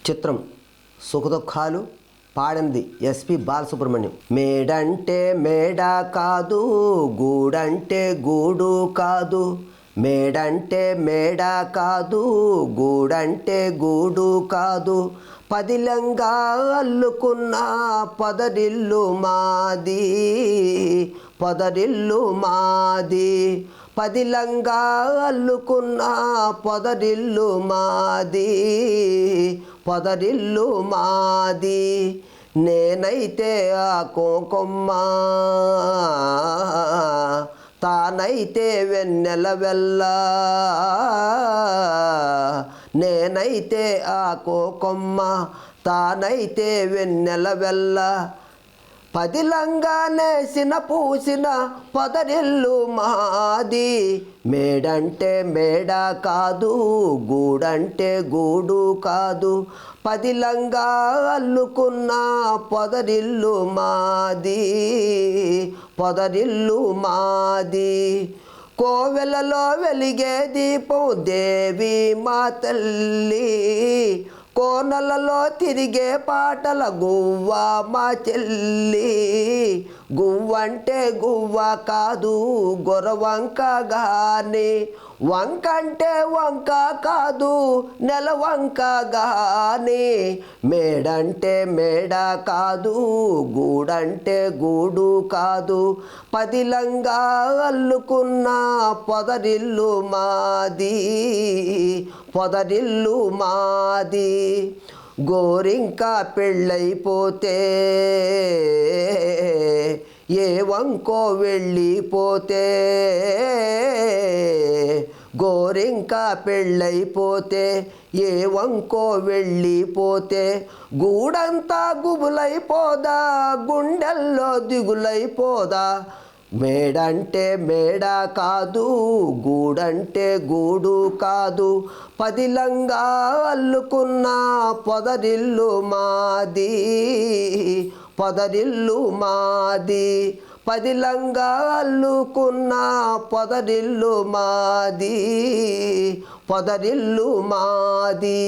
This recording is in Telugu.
చిత్రం సుఖదుఖాలు పాడింది ఎస్పి బాలసుబ్రహ్మణ్యం. మేడంటే మేడ కాదు, గూడంటే గూడు కాదు, మేడంటే మేడ కాదు, గూడంటే గూడు కాదు, పదిలంగా అల్లుకున్న పొదరిల్లు మాది, పొదరిల్లు మాది, పదిలంగా అల్లుకున్న పొదరిల్లు మాది, పొదరిల్లు మాది, నేనైతే ఆ కుంకుమ, తానైతే వెన్నెల వెల్ల, నేనైతే ఆ కుంకుమ, తానైతే వెన్నెల వెల్ల, పదిలంగా నేసిన పూసిన పొదరిల్లు మాది, మేడంటే మేడ కాదు, గూడంటే గూడు కాదు, పదిలంగా అల్లుకున్న పొదరిల్లు మాది, పొదరిల్లు మాది, కోవెలలో వెలిగే దీపం దేవి మా తల్లి, కోనలలో తిరిగే పాటల గువ్వ మా చెల్లి, గువ్వంటే గువ్వ కాదు గొరవంక గాని, వంకంటే వంక కాదు నెలవంక గాని, మేడంటే మేడ కాదు, గూడంటే గూడు కాదు, పదిలంగా అల్లుకున్న పొదరిల్లు మాది, పొదరిల్లు మాది, గోరింక పెళ్ళైపోతే ఏ వంకో వెళ్ళిపోతే, గోరింక పెళ్ళైపోతే ఏ వంకో వెళ్ళిపోతే, గూడంతా గుబులైపోదా గుండెల్లో దిగులైపోదా, మేడంటే మేడ కాదు, గూడంటే గూడు కాదు, పదిలంగా అల్లుకున్న పొదరిల్లు మాది, పొదరిల్లు మాది, పదిలంగా అల్లుకున్న పొదరిల్లు మాది, పొదరిల్లు మాది.